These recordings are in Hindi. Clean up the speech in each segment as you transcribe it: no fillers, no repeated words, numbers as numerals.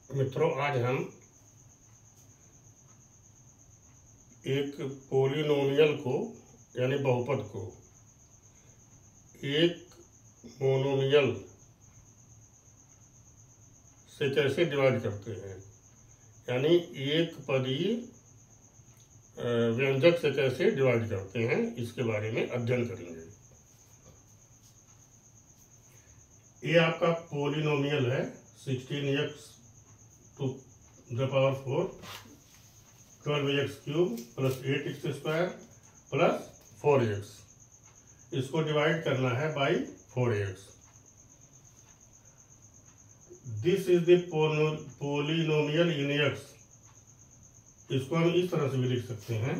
मित्रों, आज हम एक पोलिनोमियल को यानी बहुपद को एक मोनोमियल से कैसे डिवाइड करते हैं, यानी एक पदीय व्यंजक से कैसे डिवाइड करते हैं, इसके बारे में अध्ययन करेंगे। ये आपका पोलिनोमियल है 16x to the power 4 12x cube plus 8x square plus 4x। इसको डिवाइड करना है by 4x। This is the polynomial in x। इसको हम इस तरह से भी लिख सकते हैं,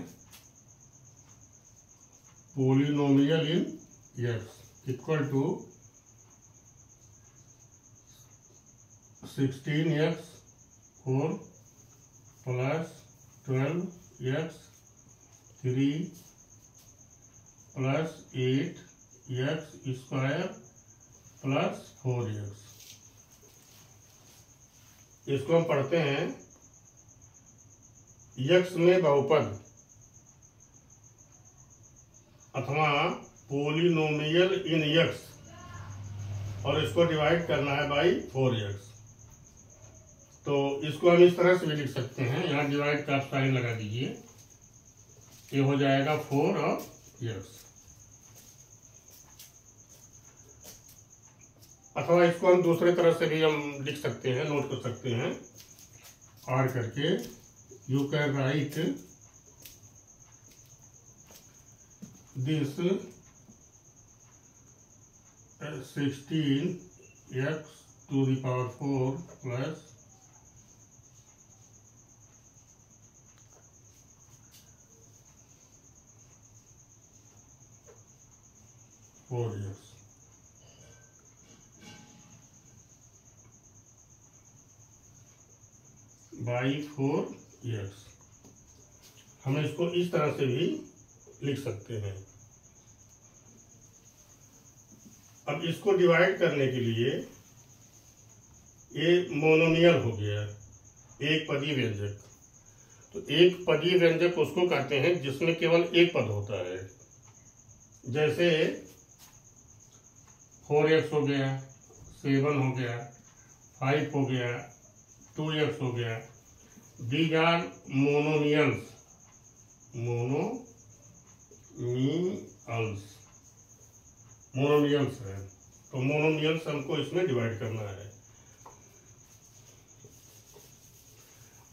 polynomial in x equal to 16x 4 plus 12x 3 plus 8x square plus 4x। इसको हम पढ़ते हैं x में बहुपद अथवा पोलिनोमियल इन x, और इसको डिवाइड करना है बाई 4x। तो इसको हम इस तरह से भी लिख सकते हैं, यहाँ डिवाइड का आप साइन लगा दीजिए, ये हो जाएगा 4 और x। अथवा इसको हम दूसरे तरह से भी हम लिख सकते हैं, नोट कर सकते हैं और करके। You can write this 16x to the power 4 plus 4x by 4x। हम इसको इस तरह से भी लिख सकते हैं। अब इसको डिवाइड करने के लिए ये मोनोमियल हो गया, एक पदीय व्यंजक। तो एक पदीय व्यंजक उसको कहते हैं जिसमें केवल एक पद होता है। जैसे 4x हो गया, 7 हो गया, 5 हो गया, 2x हो गया। दीज आर मोनोमियल्स, मोनोमियल्स है। तो मोनोमियल्स हमको इसमें डिवाइड करना है।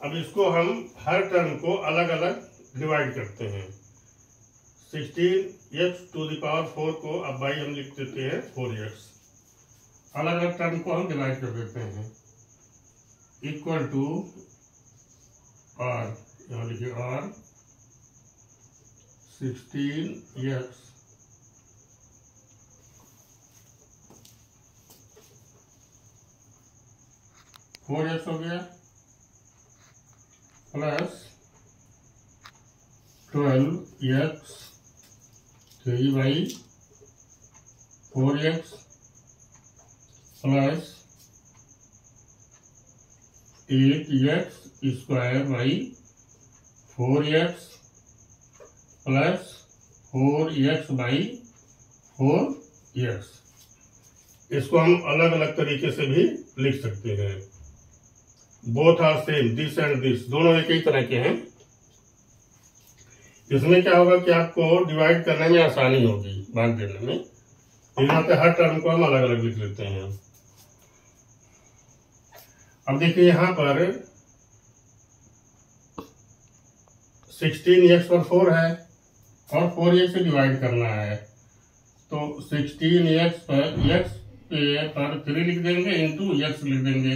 अब इसको हम हर टर्म को अलग अलग डिवाइड करते हैं। 16x to the power 4 को अब बाई हम लिख देते हैं 4x। अलग अलग टर्म को हम डिवाइड कर देते हैं, इक्वल टू r, यहाँ लिखिए r 16x फोर एक्स हो गया plus 12x 3/4x plus 8x square by 4x plus 4x by 4x। इसको हम अलग अलग तरीके से भी लिख सकते हैं। Both are same, this and this दोनों एक ही तरह के हैं। इसमें क्या होगा कि आपको डिवाइड करने में आसानी होगी, भाग देने में। यहाँ पे हर टर्म को हम अलग अलग लिख लेते हैं। अब देखिए यहाँ पर 16x पर 4 है और 4x से डिवाइड करना है। तो 16x पर 3 लिख देंगे इंटू x लिख देंगे।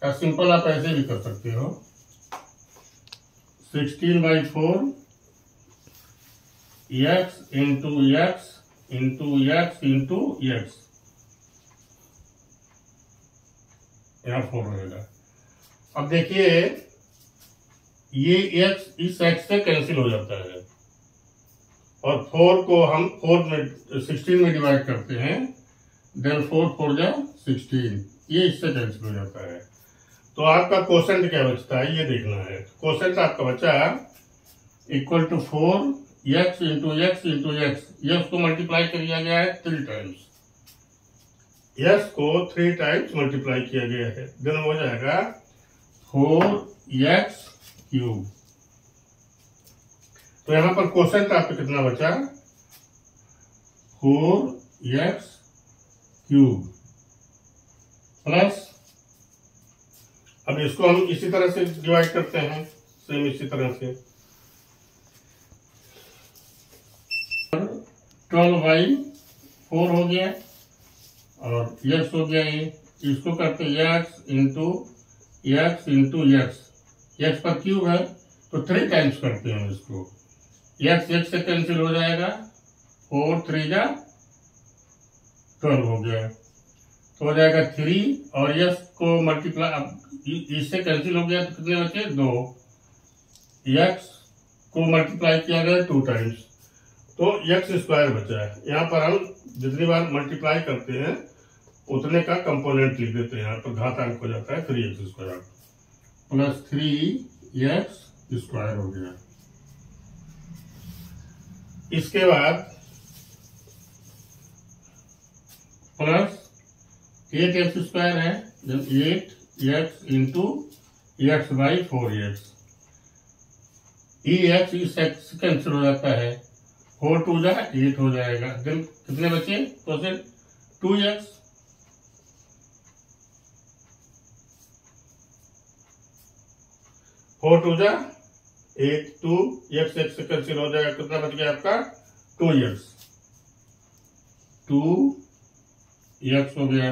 या सिंपल आप ऐसे भी कर सकते हो, 16/4 x into x into x into x, यहाँ 4 रहेगा। अब देखिए ये x इस x से कैंसिल हो जाता है और 4 को हम 16 में डिवाइड करते हैं, देन 4 4 जा 16, ये इससे कैंसिल हो जाता है। तो आपका कोसेंट क्या बचता है ये देखना है। कोसेंट आपका बचा equal to 4x into x into x. यस को मल्टीप्लाई कर दिया गया है 3 टाइम्स, यस को 3 टाइम्स मल्टीप्लाई किया गया है, देन हो जाएगा 4x क्यूब। तो यहां पर कोसेंट आपका कितना बचा 4x क्यूब प्लस, अब इसको हम इसी तरह से डिवाइड करते हैं, सेम इसी तरह से 12/4 हो गया और x हो गया ये। इसको करते x into x into x पर क्यूब है तो 3 टाइम्स करते हैं इसको। x से कैंसिल हो जाएगा, 4 3 जा 12 हो गया तो हो जाएगा 3 और यस को मल्टीप्लाई इससे कैंसिल हो गया तो कितने बचे 2, एक्स को मल्टीप्लाई किया गया 2 टाइम्स तो एक्स स्क्वायर बचा है। यहाँ पर हम जितनी बार मल्टीप्लाई करते हैं उतने का कंपोनेंट लिख देते हैं, यहाँ पर घातांक हो जाता है 3x square plus 3x square हो गया। इसके बाद प्लस 8x स्क्वायर है, जब 8x into x by 4x, x इस एक्स कैंसिल हो जाता है, 4 2 जा 8 हो जाएगा, देन कितने बचे तो 2x, फोर 2 जा 8 2 एक्स एक्स से कैंसिल हो जाएगा, कितना बच गया आपका 2x, 2x हो गया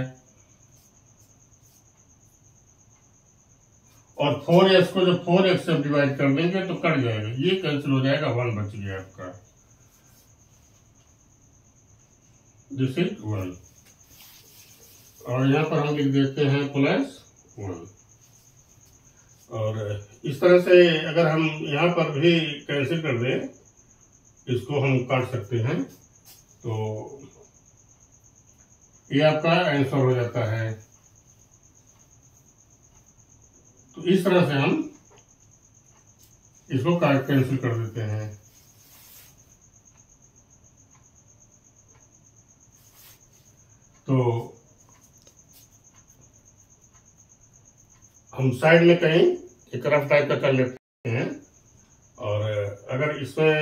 और 4x को जब 4x से डिवाइड कर देंगे तो कट जाएगा, ये कैंसिल हो जाएगा, 1 बच गया आपका, दिस इज 1 और यहाँ पर हम लिख देते हैं +1। और इस तरह से अगर हम यहाँ पर भी कैंसिल कर दें, इसको हम काट सकते हैं तो ये आपका आंसर हो जाता है। तो इस तरह से हम इसको काट कैंसिल कर देते हैं। तो हम साइड में कहीं एक रफ टाइप का कर लेते हैं और अगर इसमें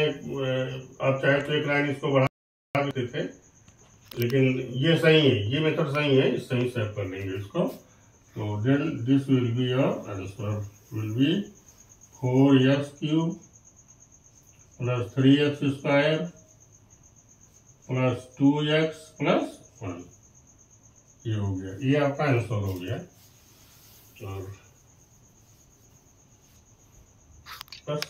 आप चाहे तो एक लाइन इसको बढ़ा देते थे, लेकिन ये सही है, ये मेथड सही है, इससे ही सेव कर लेंगे इसको। तो then this will be your answer, will be 4x cube plus 3x square plus 2x plus 1, ये हो गया, ये आपका आंसर हो गया। और बस